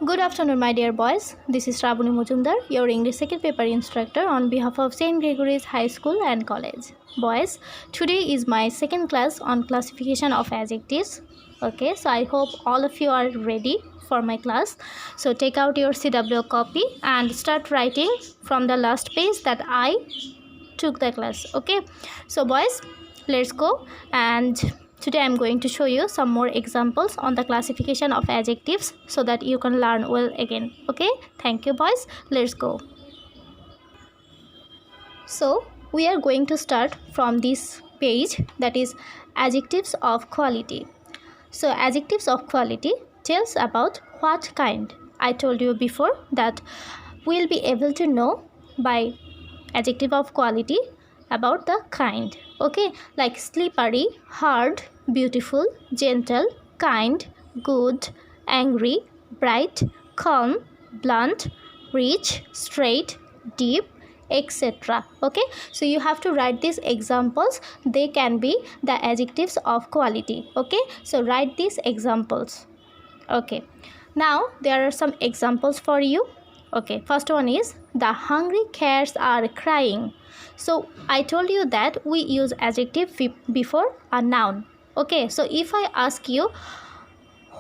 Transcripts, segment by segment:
Good afternoon, my dear boys. This is Shravani Mujumdar, your English second paper instructor on behalf of St. Gregory's High School and College. Boys, today is my second class on classification of adjectives. Okay, so I hope all of you are ready for my class. So take out your CW copy and start writing from the last page that I took the class. Okay, so boys, let's go. And today I'm going to show you some more examples on the classification of adjectives so that you can learn well again. Okay, thank you boys. Let's go. So we are going to start from this page, that is adjectives of quality. So adjectives of quality tells about what kind. I told you before that we'll be able to know by adjective of quality about the kind. Okay, like slippery, hard, beautiful, gentle, kind, good, angry, bright, calm, blunt, rich, straight, deep, etc. Okay, so you have to write these examples. They can be the adjectives of quality. Okay, so write these examples. Okay, now there are some examples for you. Okay, first one is the hungry cats are crying. So I told you that we use adjective before a noun. Okay, so if I ask you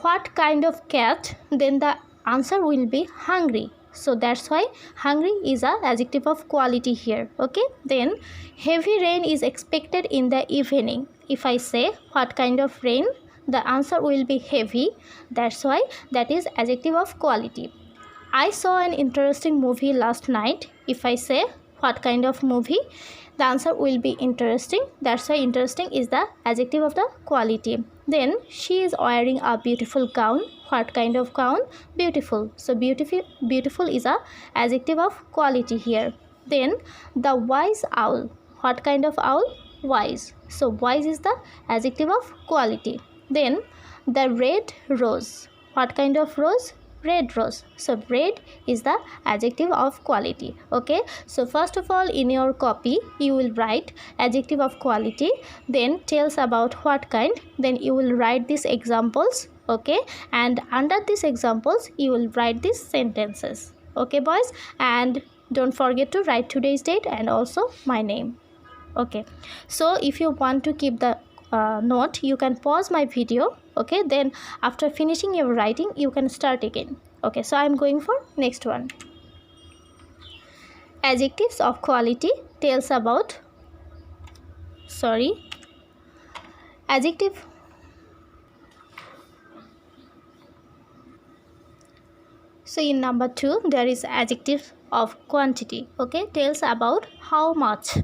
what kind of cat, then the answer will be hungry. So that's why hungry is an adjective of quality here. Okay, then heavy rain is expected in the evening. If I say what kind of rain, the answer will be heavy. That's why that is adjective of quality. I saw an interesting movie last night. If I say what kind of movie, the answer will be interesting. That's why interesting is the adjective of the quality. Then she is wearing a beautiful gown. What kind of gown? Beautiful. So beautiful is a adjective of quality here. Then the wise owl. What kind of owl? Wise. So wise is the adjective of quality. Then the red rose. What kind of rose? Red rose. So red is the adjective of quality. Okay, so first of all in your copy you will write adjective of quality, then tells about what kind, then you will write these examples. Okay, and under these examples you will write these sentences. Okay boys, and don't forget to write today's date and also my name. Okay, so if you want to keep the note, you can pause my video. Okay, then after finishing your writing you can start again. Okay, so I'm going for next one. Adjectives of quality tells about adjective. So in number 2 there is adjective of quantity. Okay, tells about how much.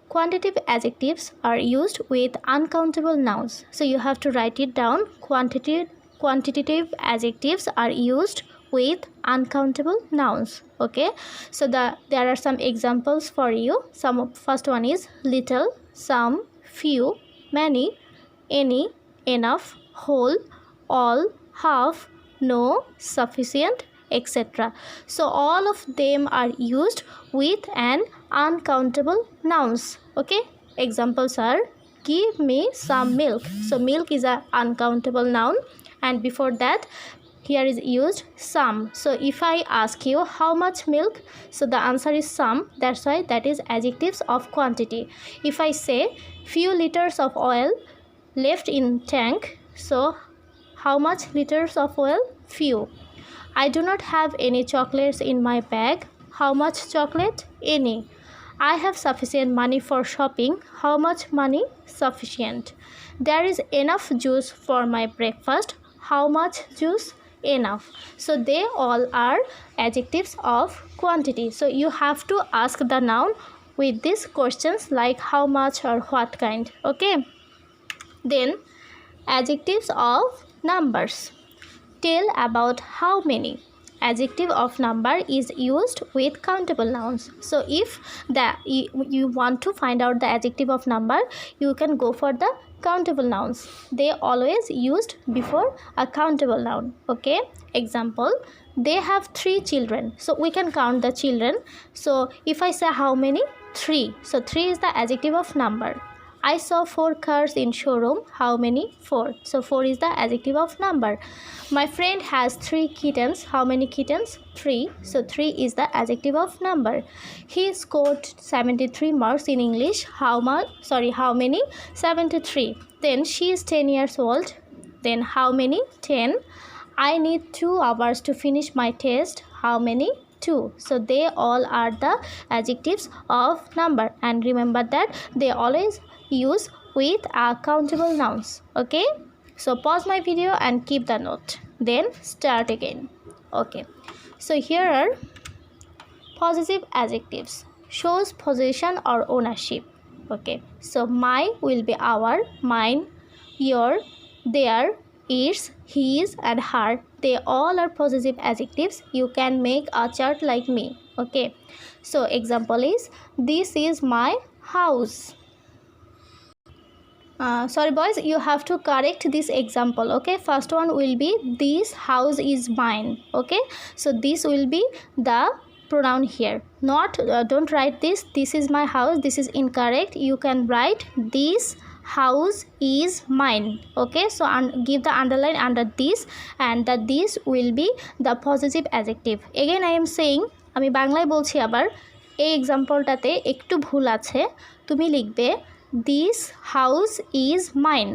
Quantitative adjectives are used with uncountable nouns. So you have to write it down. Quantitative adjectives are used with uncountable nouns. Okay, so there are some examples for you. First one is little, some, few, many, any, enough, whole, all, half, no, sufficient, etc. So all of them are used with an uncountable nouns. Okay, examples are give me some milk. So milk is an uncountable noun, and before that here is used some. So if I ask you how much milk, so the answer is some. That's why that is adjectives of quantity. If I say few liters of oil left in tank, so how much liters of oil? Few. I do not have any chocolates in my bag. How much chocolate? Any. I have sufficient money for shopping. How much money? Sufficient. There is enough juice for my breakfast. How much juice? Enough. So they all are adjectives of quantity. So you have to ask the noun with these questions like how much or what kind. Okay. Then adjectives of numbers tell about how many. Adjective of number is used with countable nouns. So if you want to find out the adjective of number, you can go for the countable nouns. They always used before a countable noun. Okay, example, they have 3 children. So we can count the children. So if I say how many? 3. So 3 is the adjective of number. I saw 4 cars in showroom. How many? 4. So 4 is the adjective of number. My friend has 3 kittens. How many kittens? 3. So 3 is the adjective of number. He scored 73 marks in English. How many? 73. Then she is 10 years old. Then how many? 10. I need 2 hours to finish my test. How many? 2. So they all are the adjectives of number, and remember that they always use with countable nouns. Okay, so pause my video and keep the note, then start again. Okay, so here are possessive adjectives. Shows possession or ownership. Okay, so my will be our, mine, your, their, its, his and her. They all are possessive adjectives. You can make a chart like me. Okay, so example is, this is my house. Sorry boys, you have to correct this example. Okay, first one will be, this house is mine. Okay, so this will be the pronoun here, not don't write this is my house. This is incorrect. You can write, this house is mine. Okay, so give the underline under this, and that this will be the possessive adjective. Again I am saying, আমি বাংলায় বলছি আবার, এই এক্সাম্পলটাতে একটু ভুল আছে। তুমি লিখবে দিস হাউস ইজ মাইন,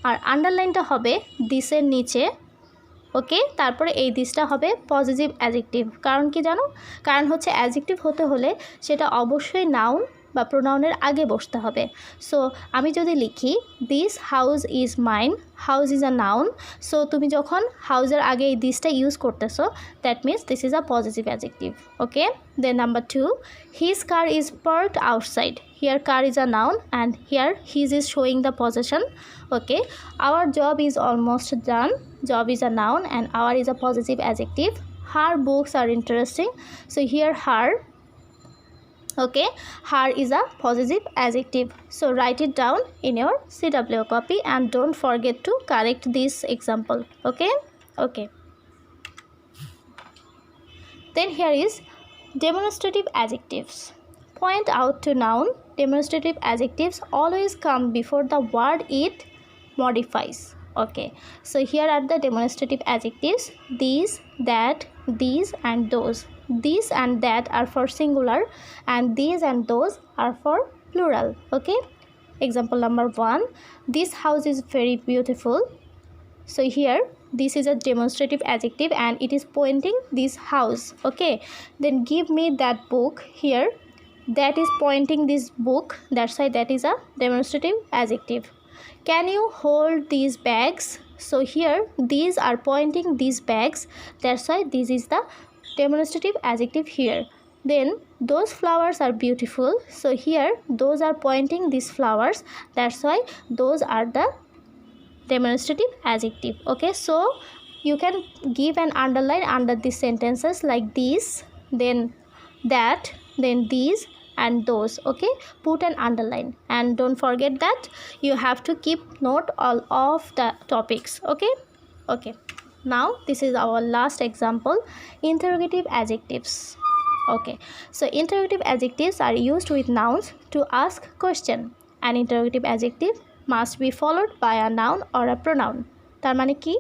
আর আন্ডারলাইনটা হবে দিসের নিচে। ওকে, তারপরে এই দিসটা হবে পজিটিভ অ্যাডজেক্টিভ। কারণ কি জানো? কারণ হচ্ছে অ্যাডজেক্টিভ হতে হলে সেটা অবশ্যই নাউন বা প্রোনাউনের আগে বসতে হবে। সো আমি যদি লিখি this house is mine, house is a noun. So তুমি যখন হাউসের আগে এই দিসটা ইউজ করতেছো, that means this is a positive adjective. Okay, then number 2, his car is parked outside. Here car is a noun and here his is showing the possession. Okay, our job is almost done. Job is a noun and our is a positive adjective. Her books are interesting. So here her. Okay, her is a positive adjective. So write it down in your CW copy and don't forget to correct this example. Okay, okay. Then here is demonstrative adjectives. Point out to noun. Demonstrative adjectives always come before the word it modifies. Okay, so here are the demonstrative adjectives. These, that, these and those. These and that are for singular and these and those are for plural. Okay, example number 1, this house is very beautiful. So here this is a demonstrative adjective and it is pointing this house. Okay, then give me that book. Here that is pointing this book, that's why that is a demonstrative adjective. Can you hold these bags? So here these are pointing these bags, that's why this is the demonstrative adjective here. Then those flowers are beautiful. So here those are pointing these flowers, that's why those are the demonstrative adjective. Okay, so you can give an underline under these sentences like this, then that, then these and those. Okay, put an underline and don't forget that you have to keep note all of the topics. Okay, okay. Now this is our last example, interrogative adjectives. Okay, so interrogative adjectives are used with nouns to ask question. An interrogative adjective must be followed by a noun or a pronoun. তার মানে কি,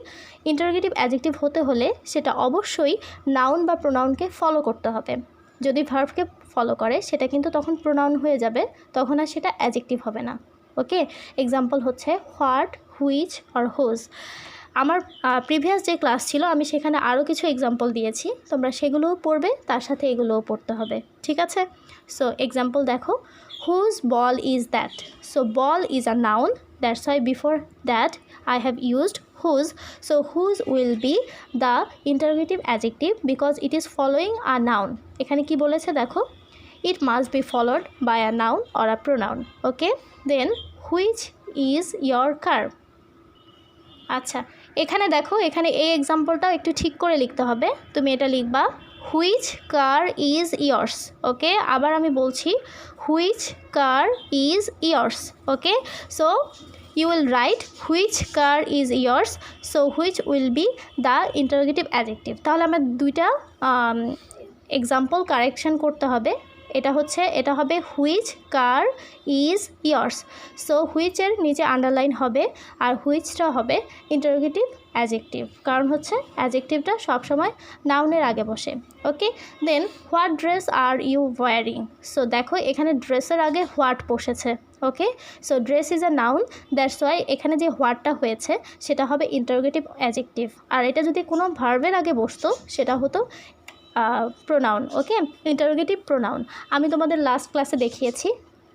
interrogative adjective হতে হলে সেটা অবশ্যই noun বা প্রোনাউনকে follow করতে হবে। যদি ভার্বকে ফলো করে সেটা কিন্তু তখন প্রোনাউন হয়ে যাবে, তখন আর সেটা অ্যাডজেক্টিভ হবে না। ওকে, এক্সাম্পল হচ্ছে হোয়াট, হুইচ আর হোজ। আমার প্রিভিয়াস যে ক্লাস ছিল আমি সেখানে আরও কিছু এক্সাম্পল দিয়েছি, তোমরা সেগুলোও পড়বে, তার সাথে এগুলোও পড়তে হবে। ঠিক আছে, সো এক্সাম্পল দেখো, whose ball is that. So ball is a noun, that's why before that I have used whose. So whose will be the interrogative adjective because it is following a noun. এখানে কি বলেছে দেখো, it must be followed by a noun or a pronoun. Okay, then which is your car? আচ্ছা, এখানে দেখো, এখানে এই এক্সাম্পলটাও একটু ঠিক করে লিখতে হবে। তুমি এটা লিখবা which car is yours. ওকে, আবার আমি বলছি which car is yours. Okay, so you will write which car is yours. So which will be the interrogative adjective. তাহলে আমরা দুইটা এক্সাম্পল কারেকশন করতে হবে। এটা হবে which car is yours. So হুইচের নিচে আন্ডারলাইন হবে আর হুইচটা হবে ইন্টারোগেটিভ অ্যাজেক্টিভ, কারণ হচ্ছে অ্যাজেক্টিভটা সবসময় নাউনের আগে বসে। Okay, then what dress are you wearing. So দেখো এখানে ড্রেসের আগে হোয়াট বসেছে। Okay, so dress is a noun, that's why এখানে যে হোয়াটটা হয়েছে সেটা হবে ইন্টারোগেটিভ অ্যাজেক্টিভ, আর এটা যদি কোনো ভার্বের আগে বসতো সেটা হতো প্রোনাউন। ওকে, ইন্টারোগেটিভ প্রোনাউন। আমি তোমাদের লাস্ট ক্লাসে দেখিয়েছি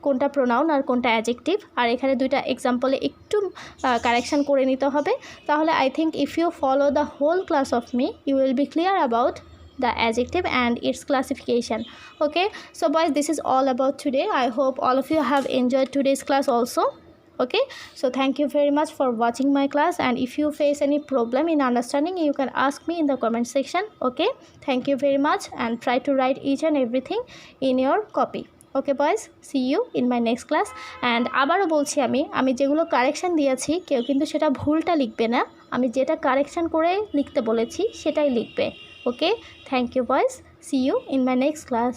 কোনটা প্রোনাউন আর কোনটা অ্যাজেক্টিভ, আর এখানে দুইটা এক্সাম্পলে একটু কারেকশান করে নিতে হবে। তাহলে I think if you follow the whole class of me you will be clear about the adjective and its classification. Okay, so boys, this is all about today. I hope all of you have enjoyed today's class also. Okay, so thank you very much for watching my class, and if you face any problem in understanding you can ask me in the comment section. Okay, thank you very much, and try to write each and everything in your copy. Okay boys, see you in my next class. And আবারও বলছি, আমি যেগুলো correction দিয়েছি কেউ কিন্তু সেটা ভুলটা লিখবে না, আমি যেটা কারেকশান করে লিখতে বলেছি সেটাই লিখবে। Okay, thank you boys, see you in my next class.